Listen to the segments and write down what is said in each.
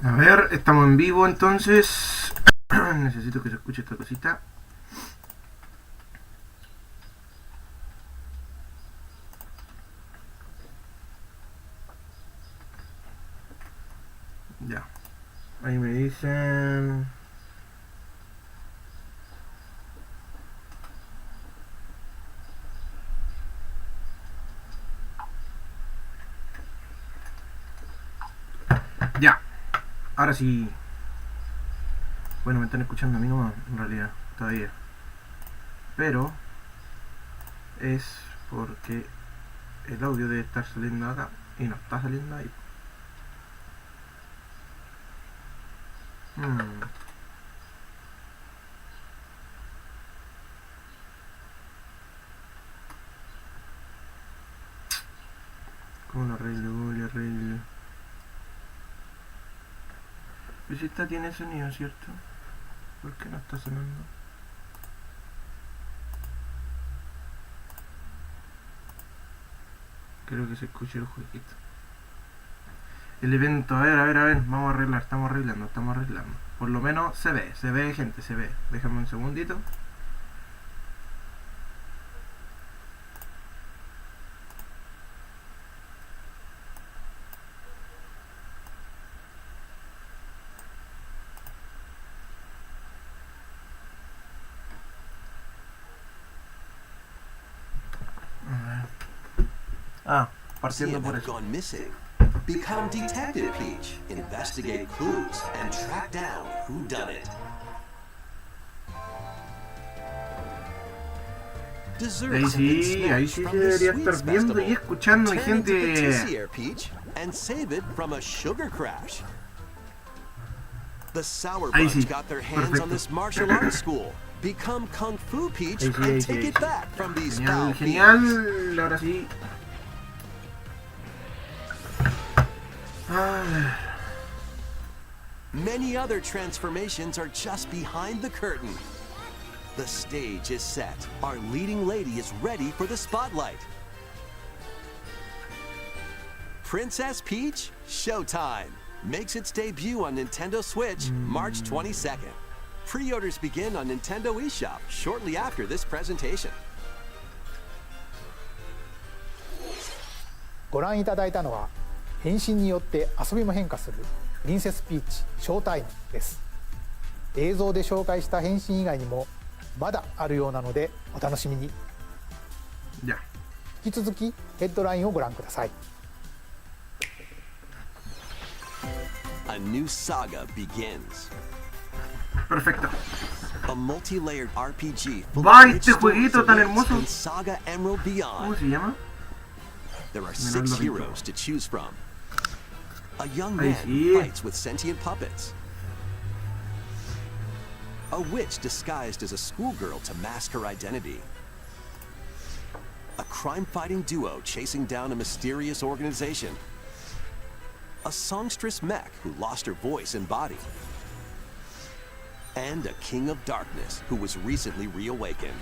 A ver, estamos en vivo entonces. Necesito que se escuche esta cosita. Ya. Ahí me dicen... Ya. Ahora sí. Bueno, me están escuchando a mí nomás, en realidad, todavía. Pero es porque el audio debe estar saliendo acá y no está saliendo ahí. ¿Cómo lo arreglo? ¿Cómo lo arreglo? Pues si esta tiene sonido, ¿cierto? ¿Por qué no está sonando? Creo que se escucha el jueguito. El evento, a ver, vamos a arreglar, estamos arreglando. Por lo menos se ve gente, se ve. Déjame un segundito. Ah, partiendo por eso. Become Detective Peach, investigate clues, and track down who done it. Ahí sí se debería estar viendo y escuchando a gente. Peach, and save it from a sugar crash. The Sour Ahí Bunch sí, got their hands perfecto. on this martial arts school. Become Kung Fu Peach and take it back from these foul Genial, ahora sí. Many other transformations are just behind the curtain. The stage is set. Our leading lady is ready for the spotlight. Princess Peach Showtime makes its debut on Nintendo Switch March 22nd. Pre-orders begin on Nintendo eShop shortly after this presentation. ご覧いただいたのは変身によって遊びも変化するプリンセスピーチショータイムです。映像で紹介した変身以外にもまだあるようなのでお楽しみに。引き続きヘッドラインをご覧ください。A new saga begins. Perfecto. A multi-layered RPG full Va, of rich este jueguito stories tan awaits hermoso. in Saga Emerald ¿Cómo Beyond. se llama? There are Mirando 6 rico. heroes to choose from. A young Ahí man sí. fights with sentient puppets. A witch disguised as a schoolgirl to mask her identity. A crime-fighting duo chasing down a mysterious organization. A songstress mech who lost her voice and body. And a king of darkness who was recently reawakened.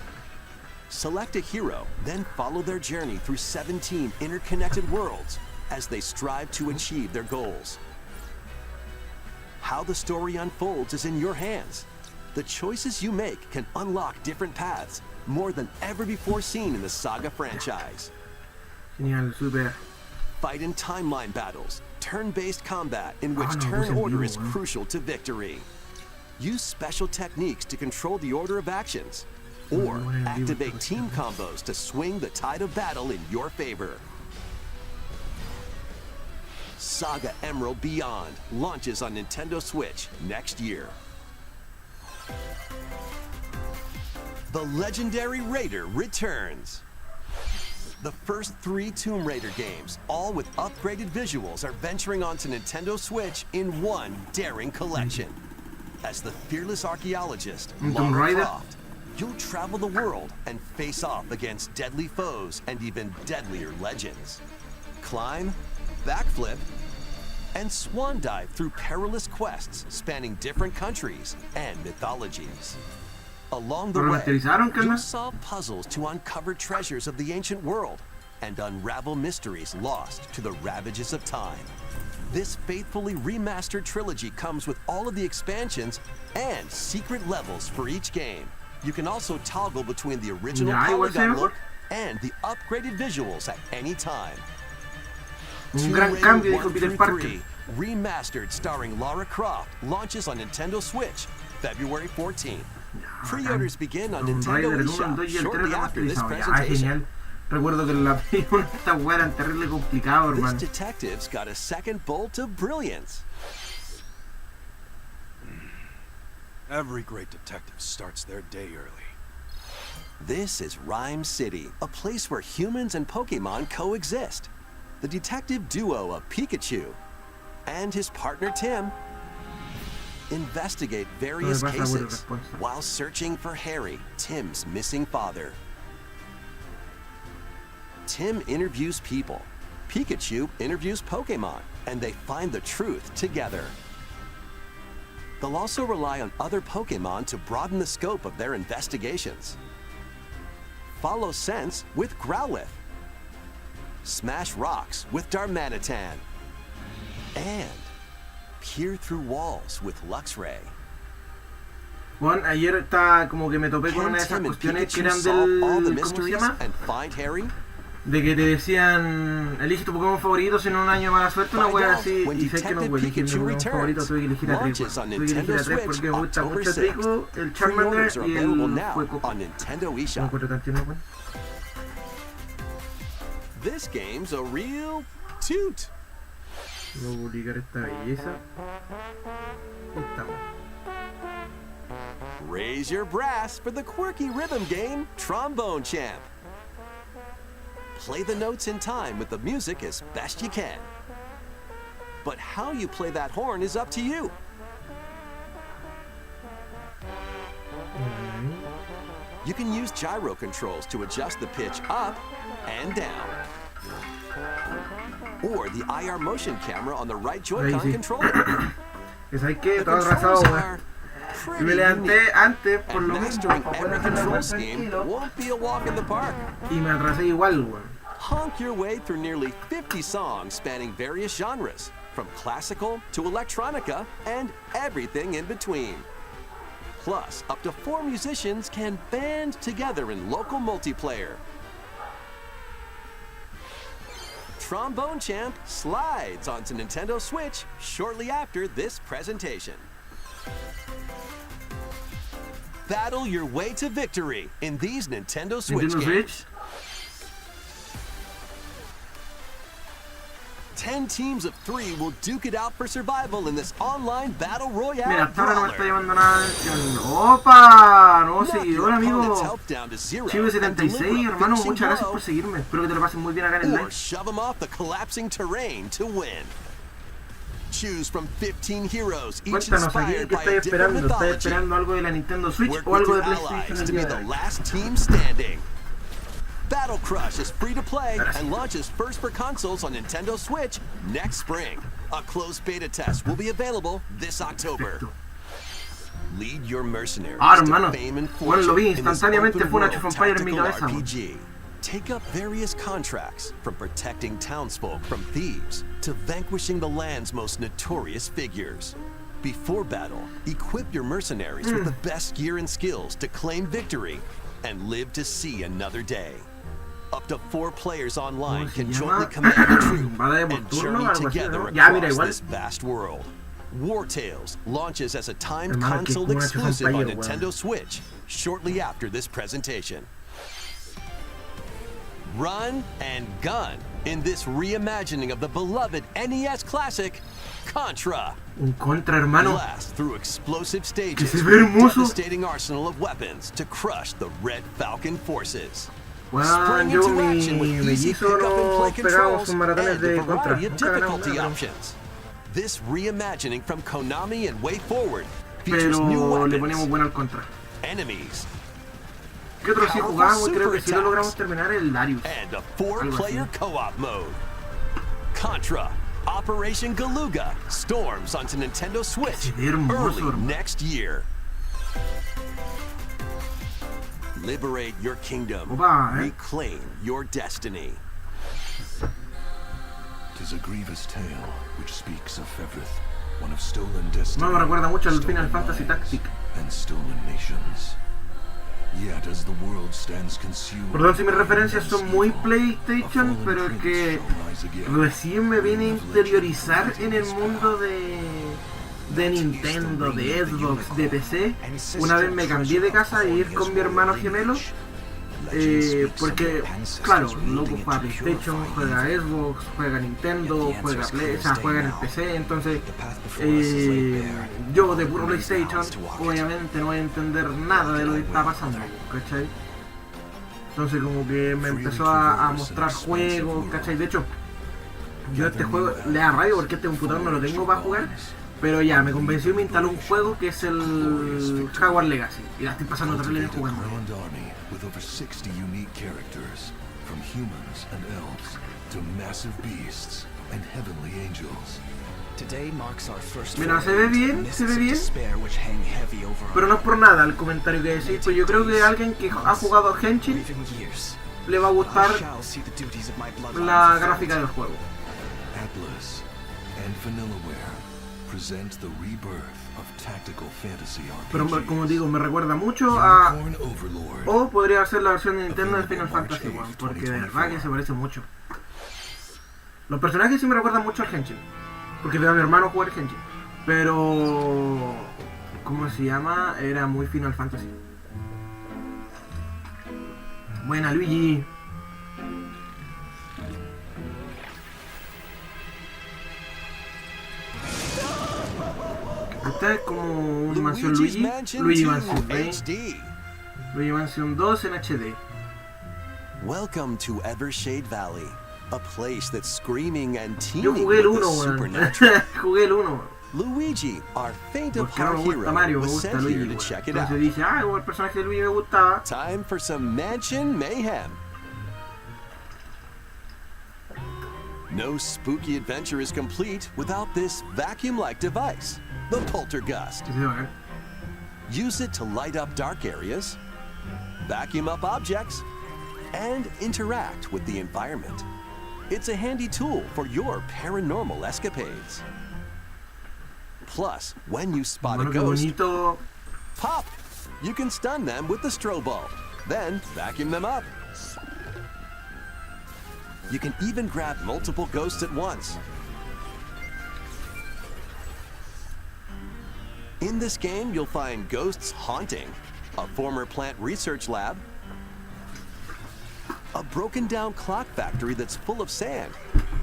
Select a hero, then follow their journey through 17 interconnected worlds as they strive to achieve their goals. How the story unfolds is in your hands. The choices you make can unlock different paths, more than ever before seen in the Saga franchise. Genial, super. Fight in timeline battles, turn-based combat in which no, turn puse en order vivo, is crucial to victory. Use special techniques to control the order of actions, or activate team combos to swing the tide of battle in your favor. Saga Emerald Beyond launches on Nintendo Switch next year. The legendary Raider returns. The first 3 Tomb Raider games, all with upgraded visuals, are venturing onto Nintendo Switch in one daring collection. As the fearless archaeologist, Tomb Lara Raider? Croft, you'll travel the world and face off against deadly foes and even deadlier legends. Climb, backflip, and swan dive through perilous quests spanning different countries and mythologies. Along the way, ¿Remasterizaron, you'll carnal? solve puzzles to uncover treasures of the ancient world and unravel mysteries lost to the ravages of time. This faithfully remastered trilogy comes with all of the expansions and secret levels for each game. You can also toggle between the original Ya, igual se ve polygon mejor. look and the upgraded visuals at any time. Un gran Tomb cambio, Raider dijo 1 Peter through Parker. 3, remastered starring Lara Croft, launches on Nintendo Switch February 14th. Pre-orders begin on Tomb Nintendo Raider, el 1, el eShop 2 y el 3 shortly after this remasterizados. Ya, presentation. genial. Recuerdo que la Play 1 esta weá era terrible complicado, This hermano. detective's got a second bolt of brilliance. Every great detective starts their day early. This is Rhyme City, a place where humans and Pokemon coexist. The detective duo of Pikachu and his partner Tim investigate various No me pasa, cases buena respuesta. while searching for Harry, Tim's missing father. Tim interviews people, Pikachu interviews Pokemon, and they find the truth together. They'll also rely on other Pokemon to broaden the scope of their investigations. Follow Sense with Growlithe. Smash Rocks with Darmanitan. And peer through walls with Luxray. Juan, ayer estaba como que me topé con Can una de esas Tim and cuestiones que Pikachu eran solve all the del... ¿Cómo se mysteries llama? and find Harry? De que te decían, elige tu Pokémon favorito si en un año de mala suerte, una Find wea out así, when y sé que no Detective puedo elegir mi Pikachu Pokémon favorito, returns. tuve que elegir a tres, Launches on tuve que elegir a Nintendo tres porque Switch me gusta October mucho el 6th. Trico, el Charmander Pre-orders are y available el now Fuecoco. on Nintendo No me eShop. encuentro tan tierno, weón. This game's a real toot. Voy a publicar esta belleza. Ahí estamos. Raise your brass for the quirky rhythm game, Trombone Champ. Play the notes in time with the music as best you can. But how you play that horn is up to you. You can use gyro controls to adjust the pitch up and down. Or the IR motion camera on the right Joy-Con Ahí sí. controller. Que sabes que The todo atrasado, controls weón. are Y pretty me levanté unique. antes por And lo mismo, mastering para every poder hacerlo control más scheme tranquilo. won't be a walk in the park. Y me atrasé igual, weón. Honk your way through nearly 50 songs spanning various genres, from classical to electronica and everything in between. Plus, up to 4 musicians can band together in local multiplayer. Trombone Champ slides onto Nintendo Switch shortly after this presentation. Battle your way to victory in these Nintendo Switch Nintendo games. Switch. 10 teams of 3 will duke it out for survival in this online battle royale Mira, hasta ahora no me está brawler. llamando nada la atención. ¡Opa! Nuevo Knock your seguidor, amigo. opponent's health down to 0 and Chivo76, deliver a hermano, finishing muchas gracias blow, por seguirme. Espero que te lo pases muy bien acá en el or live. shove them off the collapsing terrain to win. Choose from 15 heroes, each Cuéntanos aquí, inspired ¿qué by estáis a different esperando? ¿Estáis mythology. esperando algo de la Nintendo Switch Work o with algo de your PlayStation allies el to día be de the hoy? last team standing. Battle Crush is free to play and launches first for consoles on Nintendo Switch next spring. A closed beta test will be available this October. Perfecto. Lead your mercenaries Ah, to hermano. fame and Bueno, lo vi fortune in this instantáneamente, open fue una world Age of Empires en mi tactical cabeza, weón. RPG. Take up various contracts, from protecting townsfolk from thieves to vanquishing the land's most notorious figures. Before battle, equip your mercenaries with the best gear and skills to claim victory and live to see another day. Up to 4 players online ¿Cómo se can llama? jointly command a troop Batalla por and turno, journey algo así, together ¿no? Ya, mira, across igual. this vast world. War Tales launches as a timed Hermano, que console como una Age of exclusive on Empires, weón. Nintendo Switch shortly after this presentation. Run and gun in this reimagining of the beloved NES classic, Contra. Un contra, hermano. Blast through explosive Que stages se ve with a hermoso. devastating arsenal of weapons to crush the Red Falcon forces. Weón, Spring yo into action mi with easy mellizo pickup and play nos pegamos controls sus maratones and de a contra. variety of Nunca ganamos difficulty nada, options. This reimagining from Konami and Way Forward features pero new le weapons, ponemos bueno al contra. enemies, ¿Qué otro sí Powerful jugamos? Y creo super que sí lo attacks. logramos terminar el Darius. and a Algo 4-player así. co-op mode. Contra Operation Galuga storms onto Nintendo Switch Se ve hermoso, early hermano. next year. Liberate your kingdom. Opa, Reclaim your destiny. is a grievous tale which speaks of Fevith, one of stolen No destiny, me recuerda mucho al stolen Final Fantasy lives, Tactic. and stolen nations. Yet as the world stands consumed, Perdón si mis referencias son muy PlayStation, pero es que recién me vine a interiorizar en el mundo de Nintendo, de Xbox, de PC. Una vez me cambié de casa e ir con mi hermano gemelo. Porque, claro, loco juega PlayStation, juega Xbox, juega Nintendo, juega Play, o sea, juega en el PC, entonces yo de puro PlayStation, obviamente no voy a entender nada de lo que está pasando, ¿cachai? Entonces como que me empezó a mostrar juegos, ¿cachai? De hecho, yo este juego le da rabia porque este computador no lo tengo para jugar, pero ya, me convenció y me instaló un juego que es el Hogwarts Legacy, y la estoy pasando terrible bien jugando. with over 60 unique characters, from humans and elves to massive beasts and heavenly angels. Mira, se ve bien, pero no es por nada el comentario que decís, pues yo creo que alguien que ha jugado Henshin le va a gustar la gráfica del juego. Atlas and Vanillaware present the rebirth of tactical fantasy Pero RPGs. como digo, me recuerda mucho a... Unicorn Overlord. O podría ser la versión de Nintendo de Final Fantasy 1, porque de verdad que se parece mucho. Los personajes sí me recuerdan mucho al Henshin, porque veo a mi hermano jugar Henshin. Pero... ¿cómo se llama? Era muy Final Fantasy. Buena, Luigi. Esta es como un Mansión Luigi's Luigi. Mansion Luigi 2 Mansion, ¿eh? HD. Luigi Mansion 2 en HD. Welcome to Evershade Valley, a place that's screaming and Yo teeming jugué el with the 1, weón. supernatural. Jugué el 1. Luigi, our faint of Porque no heart me gusta hero, Mario, me was gusta sent here Luigi, to weón. check it out. Entonces dije, ah, como el personaje de Luigi me gustaba. Time for some mansion mayhem. No spooky adventure is complete without this vacuum-like device, the Poltergust. Que se va, ¿eh? Use it to light up dark areas, vacuum up objects, and interact with the environment. It's a handy tool for your paranormal escapades. Plus, when you spot a Bueno, qué ghost, bonito. pop! You can stun them with the strobo, then vacuum them up. You can even grab multiple ghosts at once. In this game, you'll find ghosts haunting, a former plant research lab, a broken down clock factory that's full of sand,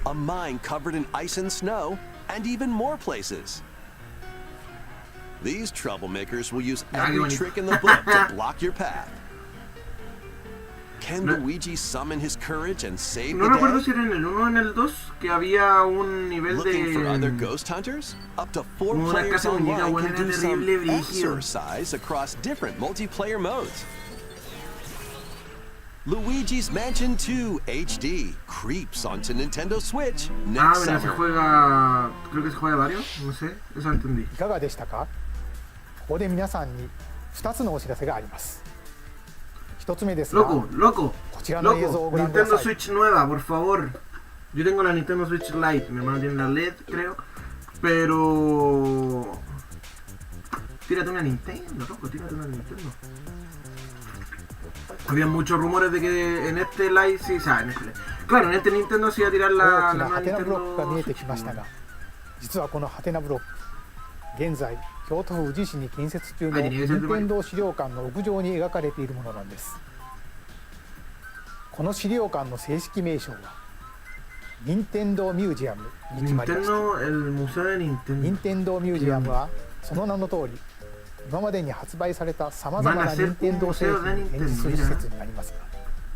a mine covered in ice and snow, and even more places. These troublemakers will use Ah, qué every bonito. trick in the book to block your path. Can No- Luigi summon his courage and save No the recuerdo day? si era en el 1 o en el 2 que había un nivel Looking for other de... ghost hunters? Up to 4 Una players casa muñeca online buena, can do some terrible, brígido. exercise across different multiplayer modes. Luigi's Mansion 2 HD creeps onto Nintendo Switch Ah, next mira, se summer. juega... Creo que se juega varios, no sé, eso entendí.いかがでしたか？ここで皆さんに2つのお知らせがあります。1つ目ですが、 Loco, loco, こちらの映像を loco, ご覧くだ Nintendo さい。 Switch nueva, por favor. Yo tengo la Nintendo Switch Lite, mi hermano tiene la LED, creo. Pero... Tírate una Nintendo, loco, tírate una Nintendo. Había muchos rumores de que en este Lite, sí, o sea, en este Lite. Claro, en este Nintendo se iba a tirar 大 la きな nueva ハテナブロックが見 Nintendo えてきました Switch. が、実はこのハテナブロック、現在京都府宇治市に建設中のはい任天堂資料館の屋上に描かれているものなんです。この資料館の正式名称は任天堂ミュージアムに決まりました。 Nintendo, el museo de 任 Nintendo. 天堂ミュージアムはその名の通り、今までに発売されたさまざまな任天堂製品を展示する施設になりますが、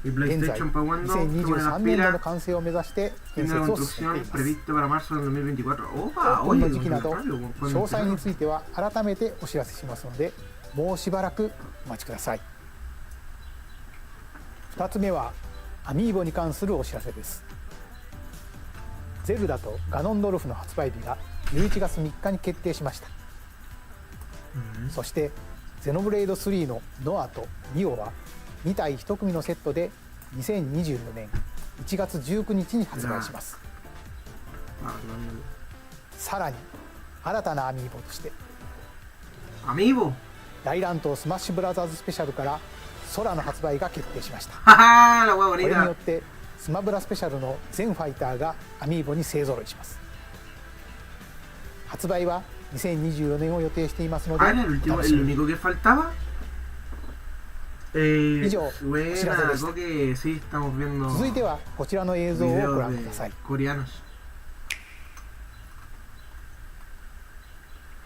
Y 現在 PlayStation para cuando, sobre 2023 las 年度の pilas, 完成を目指して建 tiene la 設を進め construcción ています。 prevista para marzo del 2024. ¡Opa! オープン Oye, の時期など rápido, 詳細については改めてお知らせしますので、もうしばらくお待ちください。2つ目はアミーボに関するお知らせです。ゼルダとガノンドルフの発売日が11月3日に決定しました。そしてゼノブレイド3のノアとミオは2体1組のセットで2024年1月19日に発売します。さらに新たなアミーボとして Amiibo. 大乱闘スマッシュブラザーズスペシャルから空の発売が決定しました。 Jaja, la hueá これによ bonita. ってスマブラスペシャルの全ファイターがアミーボに勢ぞろいします。発売は2024年を予定していますので、 Ah, era el último, お楽し el みに。 único que faltaba. Yo, Buena, gracias. algo que sí estamos viendo 続いてはこちらの映像をご videos 覧 de ください。 coreanos.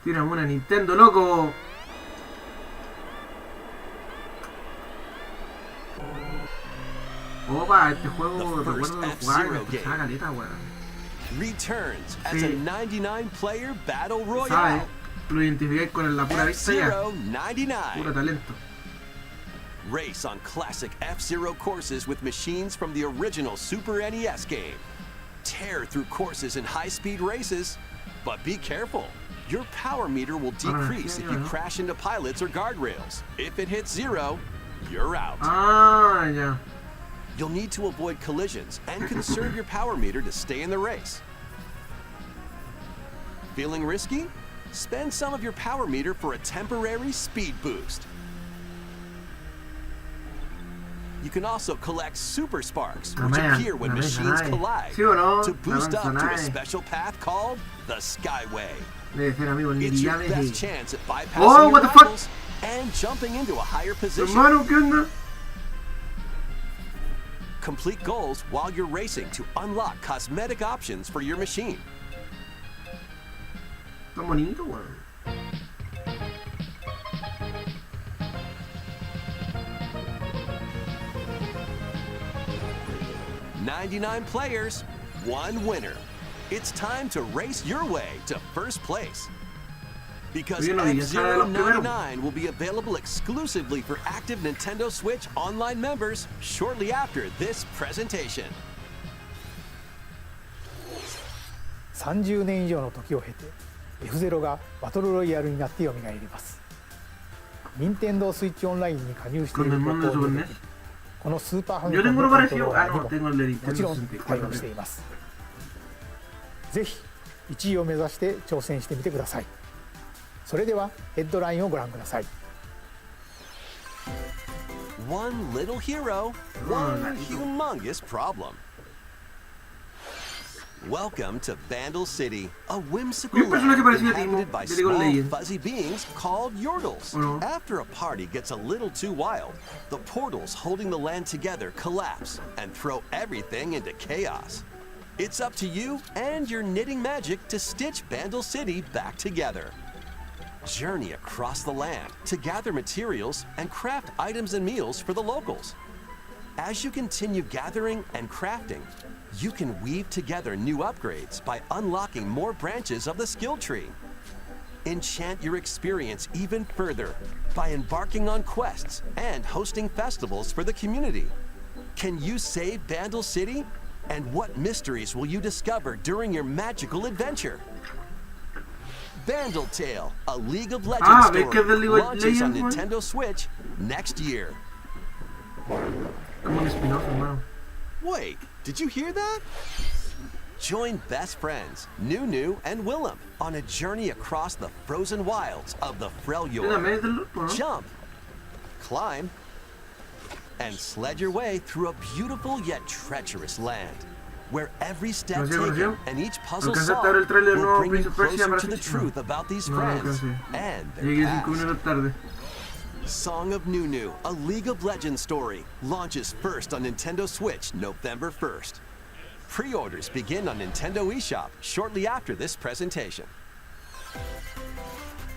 Tiran una Nintendo, loco. Opa, este juego The first recuerdo de jugar y me F-Zero escuchaba game. caleta, weón. Returns as Sí. a 99-player battle ¿Sabes? royale. Lo identificáis con la pura vista ya. F-Zero Puro 99. talento. Race on classic F-Zero courses with machines from the original Super NES game. Tear through courses in high-speed races, but be careful. Your power meter will decrease if you crash into pilots or guardrails. If it hits 0, you're out. Ah, ya. You'll need to avoid collisions and conserve your power meter to stay in the race. Feeling risky? Spend some of your power meter for a temporary speed boost. You can also collect super sparks, which Mamá, appear when mamá, machines mamá. collide, ¿Sí o no? to boost Mamá, up to a mamá. special path called the Skyway. Debe ser amigo el It's your Niriame. best chance at bypassing Oh, your what the fuck? rivals and jumping into a higher position. Hermano, ¿qué onda? Complete goals while you're racing to unlock cosmetic options for your machine. Tan bonito, weón. "99 players, one winner. It's time to race your way to first place. Because Oye, no digas nada de los primeros. F-Zero 99 will be available exclusively for active Nintendo Switch Online members shortly after this presentation." 30年以上の時を経て F0 がバトルロイヤルになって蘇ります。任天堂スイッチオンラインに加入している Con el 投 mundo de 稿 Super に NES. このスーパーファミ Yo コン tengo の uno コントロ parecido. ーラ Ah, ーに no, も tengo el de もち Nintendo ろん対応 64. しています。ぜひ1位を目指して挑戦してみてください。それではヘッドラインをご覧ください。 One little hero, one humongous problem. Welcome to Vandal City, a whimsical Un personaje land parecido a Timo, inhabited by de League of small Legends. fuzzy beings called Yordles. Bueno. After a party gets a little too wild, the portals holding the land together collapse and throw everything into chaos. It's up to you and your knitting magic to stitch Vandal City back together. Journey across the land to gather materials and craft items and meals for the locals. As you continue gathering and crafting, you can weave together new upgrades by unlocking more branches of the skill tree. Enchant your experience even further by embarking on quests and hosting festivals for the community. Can you save Vandal City? And what mysteries will you discover during your magical adventure? Vandal Tale, a League of Legends Ah, story, ¿ves que es de League of launches on Legends, Nintendo Switch next year. Como un spin-off, hermano. Wait, did you hear that? Join best friends Nunu and Willem on a journey across the frozen wilds of the Tiene Freljord. medio del loco, ¿no? Jump, climb, and sled your way through a beautiful yet treacherous land, where every step ¿No se taken conoció? and each puzzle ¿Alcanzaste a solved ver el tráiler will nuevo bring you Prince of Persia closer para to the Switch? truth about these No, no friends alcancé. and their Llegué 5 past. minutos tarde. Song of Nunu, a League of Legends story, launches first on Nintendo Switch November 1st. Pre-orders begin on Nintendo eShop shortly after this presentation.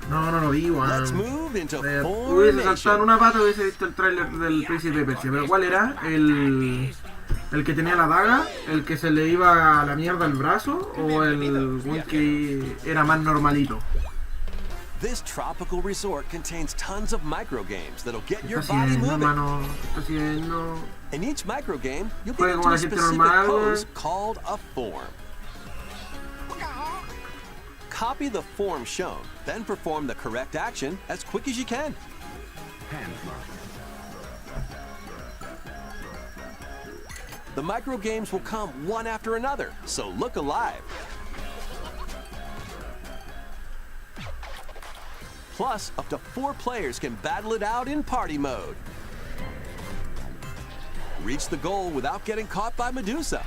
No, no lo vi, weón. Let's move into Hubiese saltado en Formation. una pata, hubiese visto el tráiler del Príncipe de Persia. Pero ¿cuál era? ¿El que tenía la daga? ¿El que se le iba a la mierda el brazo? ¿O el güey que era más normalito? This tropical resort contains tons of micro games that'll get ¿Qué your está body haciendo, moving. hermano? ¿Qué está haciendo? In each micro game, you'll Juega get into como a la gente specific normal, pose güey. called a form. Copy the form shown, then perform the correct action as quick as you can. The micro games will come one after another, so look alive. Plus, up to 4 players can battle it out in party mode. Reach the goal without getting caught by Medusa.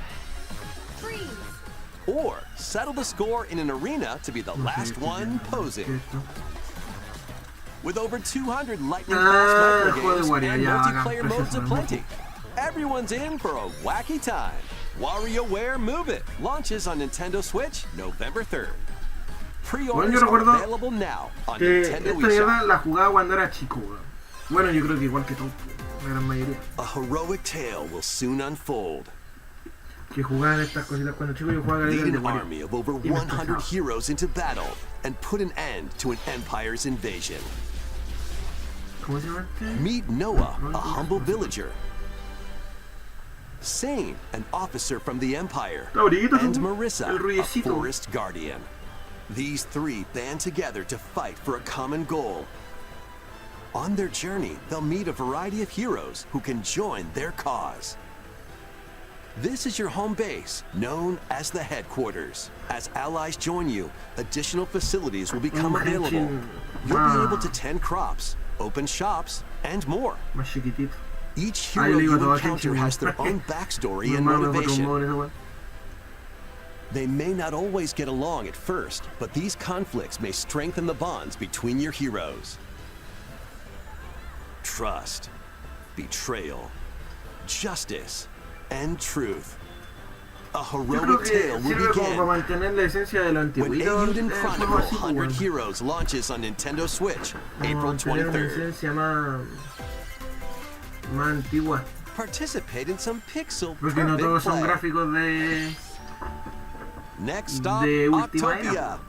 Freeze. Or settle the score in an arena to be the last one posing. With over 200 lightning-fast micro games and multiplayer modes aplenty, everyone's in for a wacky time. WarioWare Move It launches on Nintendo Switch November 3rd. Pre-orders are available now on Nintendo esta mierda eShop. la jugaba cuando era chico, weón. Bueno, yo creo que igual que todos, la gran mayoría. A heroic tale will soon unfold. Que jugaban estas cositas cuando chico, yo jugaba Lead el de an Wario. army of over Y me 100 estresaba. heroes into battle and put an end to an empire's invasion. ¿Cómo se llama este? Meet Noah, a humble villager. Sane, an officer from the Empire. Está bonito, And tú. Marissa, El a ruidecito. forest guardian. These 3 band together to fight for a common goal. On their journey, they'll meet a variety of heroes who can join their cause. This is your home base, known as the headquarters. As allies join you, additional facilities will become available. You'll be able to tend crops, open shops, and more. Más chiquitito. Each Ahí hero le iba you todo al encounter Henshin. has their own backstory Mi and hermano me fue motivation. trombón, esa weá. They may not always get along at first, but these conflicts may strengthen the bonds between your heroes. Trust, betrayal, justice, and truth. A Yo creo heroic que tale will sirve como para begin mantener la esencia de lo when antiguito Eiyuden del Chronicle juego así, 100 weón. Heroes launches on Nintendo Switch, Como April mantener una 23rd. esencia más antigua. Participate in some pixel Porque no perfect todos son play. gráficos de... Next stop, de última Octopia. era.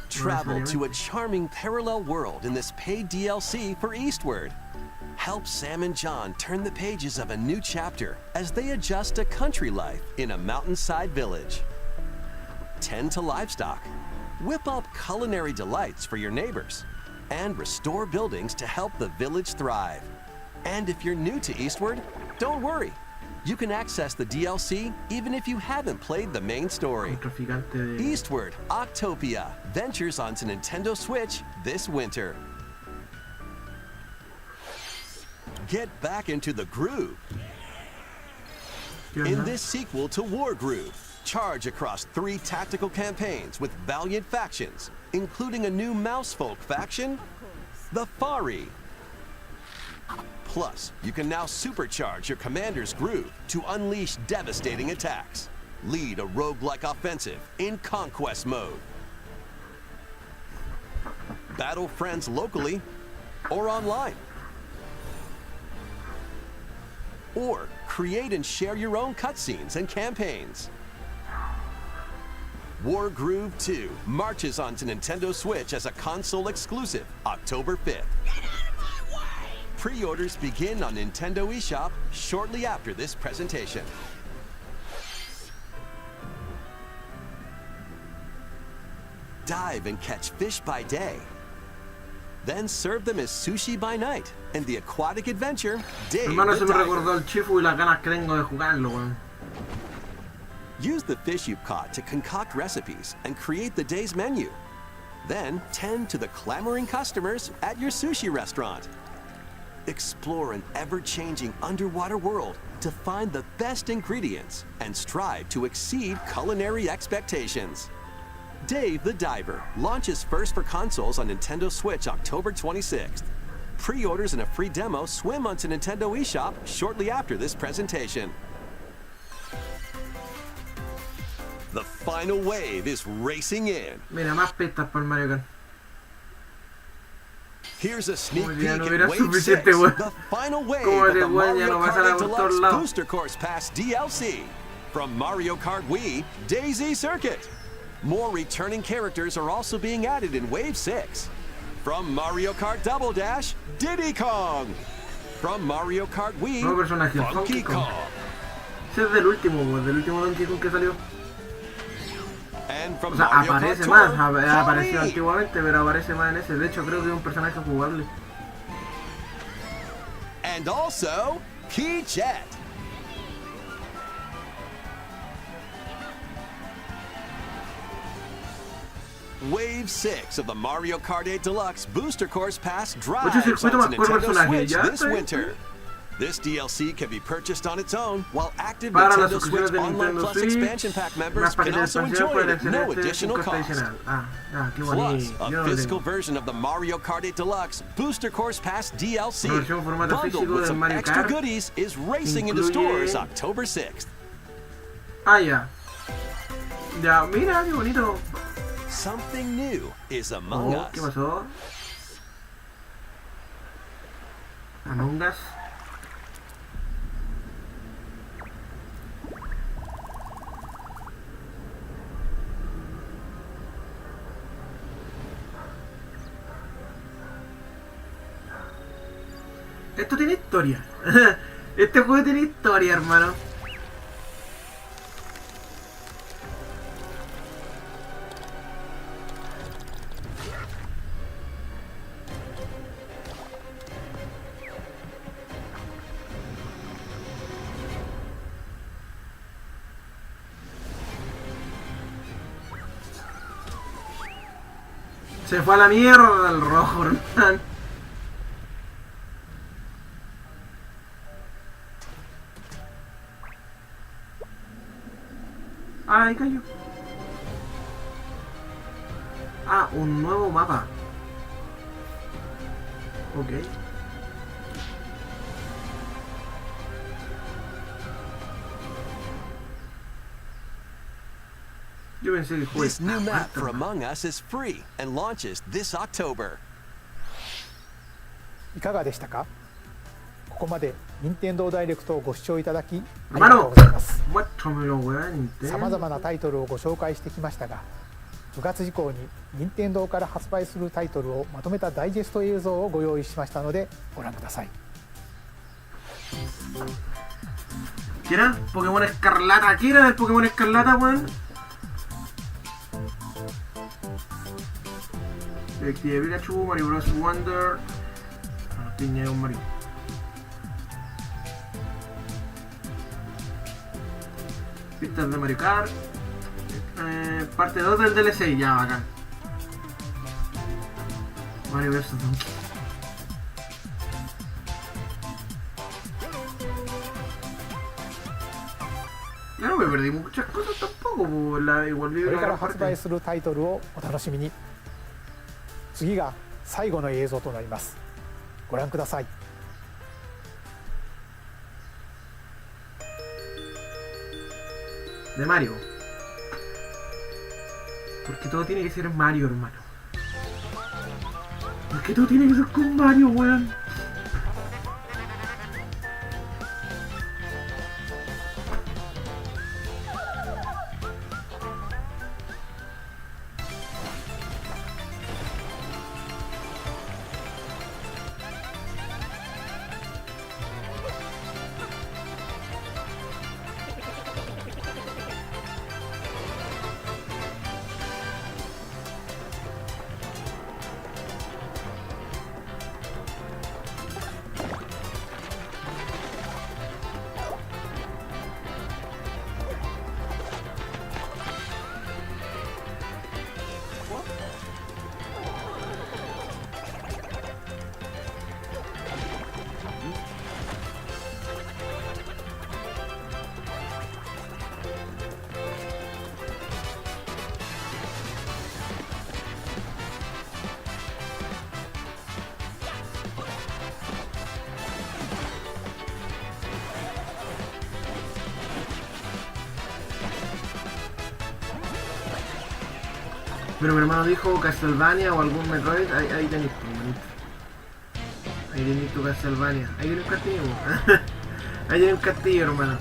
Travel to a charming parallel world in this paid DLC for Eastward. Help Sam and John turn the pages of a new chapter as they adjust to country life in a mountainside village. Tend to livestock, whip up culinary delights for your neighbors, and restore buildings to help the village thrive. And if you're new to Eastward, don't worry. You can access the DLC even if you haven't played the main story. Un traficante de... Eastward, Octopia ventures onto Nintendo Switch this winter. Get back into the groove. ¿Qué In onda? this sequel to War Groove, charge across 3 tactical campaigns with valiant factions, including a new mousefolk faction, the Fari. Plus, you can now supercharge your commander's groove to unleash devastating attacks. Lead a roguelike offensive in conquest mode. Battle friends locally or online. Or create and share your own cutscenes and campaigns. War Groove 2 marches onto Nintendo Switch as a console exclusive October 5th. Pre-orders begin on Nintendo eShop shortly after this presentation. Dive and catch fish by day. Then serve them as sushi by night in the aquatic adventure, Dave Hermano, se the me Diver. recordó el Chifu y las ganas que tengo de jugarlo, weón. Use the fish you've caught to concoct recipes and create the day's menu. Then tend to the clamoring customers at your sushi restaurant. Explore an ever-changing underwater world to find the best ingredients and strive to exceed culinary expectations. Dave the Diver launches first for consoles on Nintendo Switch October 26th. Pre-orders and a free demo swim onto Nintendo eShop shortly after this presentation. The final wave is racing in. Mira, más pistas para el Mario Kart. Here's a sneak Como si peek ya no at hubiera Wave 6, suficiente, weón. the final wave Como of si the el weón ya Mario no pasara Kart por todos Deluxe lados. Booster Course Pass DLC. From Mario Kart Wii, Daisy Circuit. More returning characters are also being added in Wave 6. From Mario Kart Double Dash, Diddy Kong. From Mario Kart Wii, Nuevo personaje, Funky Funky Kong. Kong. Ese es del último, weón, del último Donkey Kong que salió. And from O sea, Mario aparece Kart más, Tour, ha aparecido Holly. antiguamente, pero aparece más en ese. De hecho, creo que es un personaje jugable. And also, Key Jet. Wave 6 of the Mario Kart 8 Deluxe Booster Course Pass Oye, drives circuito onto más por Nintendo personaje, Switch ya this está bien. winter. This DLC can be purchased on its own, while active Para las Nintendo Switch suscripciones de Online Nintendo Plus Switch, expansion pack members más can paquetes de also expansión enjoy pueden it at no acceder a este additional costo cost. adicional. Qué Plus, bonito. a Yo no lo physical tengo. version of the Mario Kart 8 Deluxe Booster Course Pass DLC, Una versión en formato bundled físico with del some Mario extra Kart. goodies, is racing into Incluye- stores October 6th. Ya. Ya, mira, qué bonito. Something new is among Oh, ¿qué us. pasó? Among Us. Esto tiene historia. Este juego tiene historia, hermano. Se fue a la mierda el rojo, hermano. Ahí cayó. Un nuevo mapa. Ok. Yo pensé que el juego This new estaba map for muerto. Among Us is free and launches this October. いかがでしたか？ここまで任天堂ダイレクトをご視聴いただきありがとう Hermano, ございます。 muéstramelo, weón. さまざまなタイトルをご紹介してきましたが、9月以降に任天堂から発売するタイトルをまとめたダイジェスト映像をご用意しましたのでご覧ください。 ¿Qué era? Pokémon Escarlata. ¿Qué era del Pokémon Escarlata, weón? Detective Pikachu, Mario Bros. Wonder. No tenía un Mario. Pistas de Mario Kart. Parte 2 del DLC, ya bacán. Mario vs Donkey. Ya no me perdí muchas cosas tampoco, pues, igual こ vi れ la から gran 発売 parte. するタイトルをお楽しみに。次が最後の映像となります。ご覧ください。 De Mario. Porque todo tiene que ser Mario, hermano. Porque todo tiene que ser con Mario, weón. Pero mi hermano dijo Castlevania o algún Metroid, ahí tenéis, pues, hermanito. Ahí tenéis tu Castlevania. Ahí tiene un castillo, po. Ahí tiene un castillo, hermano.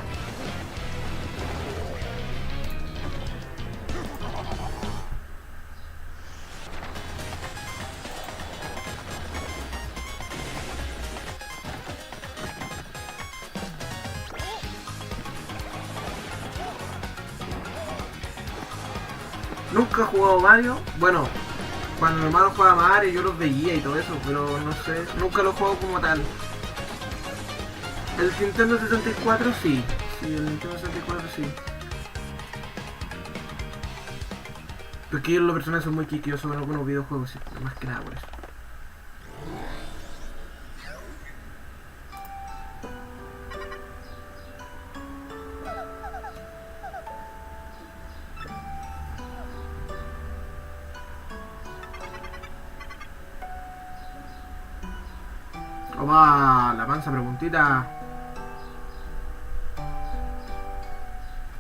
Nunca he jugado Mario. Bueno, cuando mi hermano jugaba Mario yo los veía y todo eso, pero no sé, nunca lo he jugado como tal. El Nintendo 64 sí. Sí, el Nintendo 64 sí. Porque los personajes son muy quisquillosos en algunos videojuegos, sí, más que nada por eso. Opa, la panza preguntita.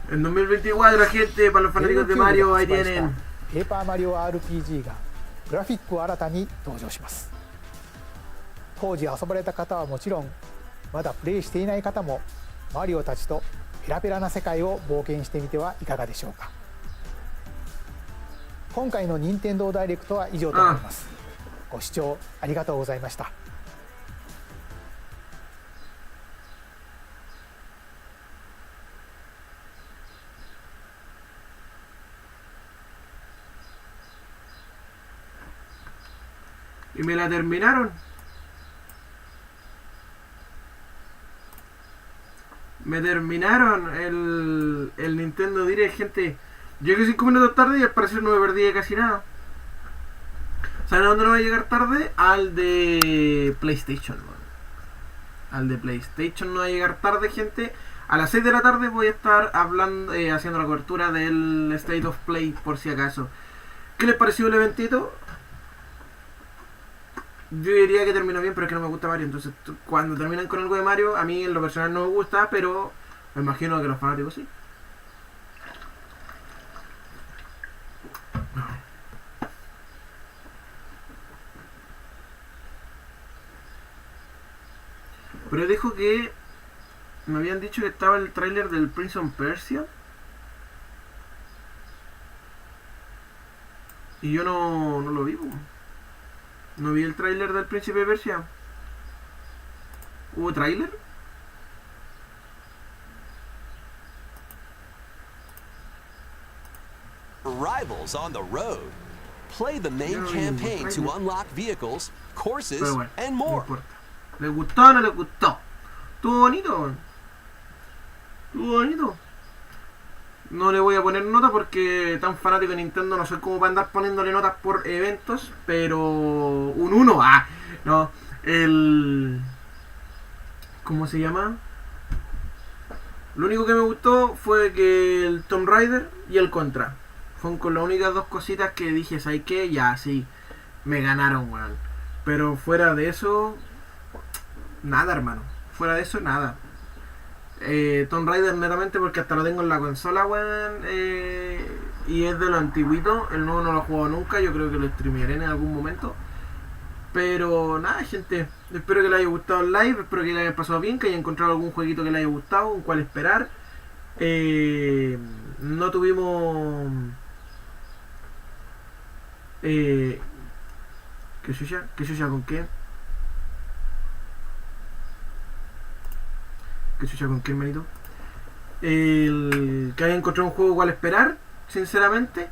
En 2024, gente, para los fanáticos de Mario, ahí tienen. ペーパーマリオ RPG がグラフィックを新たに登場します。当時遊ばれた方はもちろん、まだプレイしていない方もマリオたちとペラペラな世界を冒険してみてはいかがでしょうか。今回の任天堂ダイレクトは以上となります。ご視聴ありがとうございました。Y me la terminaron. Me terminaron el Nintendo Direct, gente. Llegué 5 minutos tarde y al parecer no me perdí de casi nada. ¿Saben a dónde no va a llegar tarde? Al de PlayStation, man. Al de PlayStation no va a llegar tarde, gente. A las 6 de la tarde voy a estar hablando, haciendo la cobertura del State of Play, por si acaso. ¿Qué les pareció el eventito? Yo diría que terminó bien, pero es que no me gusta Mario. Entonces, cuando terminan con algo de Mario, a mí en lo personal no me gusta, pero me imagino que los fanáticos sí. Pero dijo que me habían dicho que estaba el tráiler del Prince of Persia. Y yo no lo vi. No vi el tráiler del Príncipe de Persia. ¿Hubo tráiler? Arrivals on the road. Play the main campaign to unlock vehicles, courses, Bueno, and no more. importa. ¿Le gustó o no le gustó? Estuvo bonito. Estuvo bonito. No le voy a poner nota porque tan fanático de Nintendo no soy como para andar poniéndole notas por eventos, pero un 1, no, ¿cómo se llama? Lo único que me gustó fue que el Tomb Raider y el Contra fueron con las únicas dos cositas que dije, ¿sabes qué? Ya, sí, me ganaron, weón. Pero fuera de eso, nada, hermano. Fuera de eso, nada. Tomb Raider netamente porque hasta lo tengo en la consola, weón, y es de lo antiguito. El nuevo no lo he jugado nunca, yo creo que lo streamearé en algún momento. Pero nada, gente, espero que les haya gustado el live, espero que les haya pasado bien, que haya encontrado algún jueguito que les haya gustado, un cual esperar. No tuvimos... ¿Qué suya? ¿Qué suya con qué? ¿Qué chucha con qué, hermanito? Que haya encontrado un juego cual esperar, sinceramente.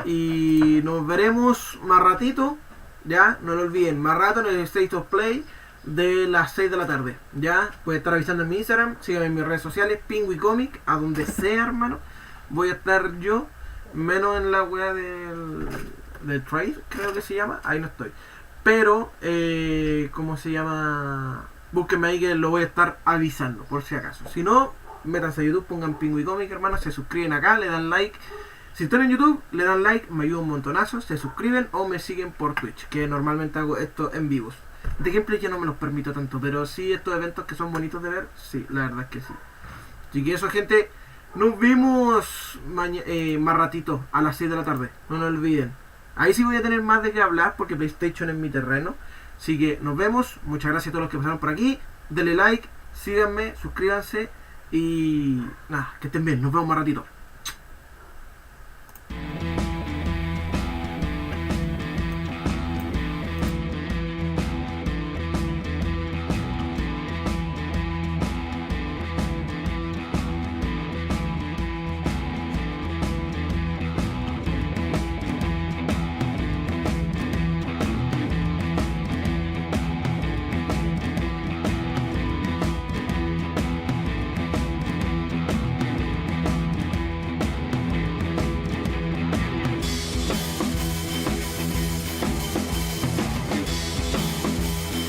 Y nos veremos más ratito, ya, no lo olviden, más rato en el State of Play de las 6 de la tarde. Ya, puede estar avisando en mi Instagram, síganme en mis redes sociales, Pingüicomic, a donde sea, hermano. Voy a estar yo, menos en la wea del trade, creo que se llama, ahí no estoy. Pero, ¿cómo se llama? Búsquenme ahí que lo voy a estar avisando, por si acaso. Si no, métanse a YouTube, pongan Pingüicomic, hermanos, se suscriben acá, le dan like. Si están en YouTube, le dan like, me ayuda un montonazo, se suscriben o me siguen por Twitch, que normalmente hago esto en vivos. De gameplay ya no me los permito tanto, pero sí estos eventos que son bonitos de ver, sí, la verdad es que sí. Así que eso, gente, nos vemos más ratito, a las 6 de la tarde, no lo olviden. Ahí sí voy a tener más de qué hablar, porque PlayStation es mi terreno. Así que nos vemos, muchas gracias a todos los que pasaron por aquí, denle like, síganme, suscríbanse y nada, que estén bien, nos vemos más ratito.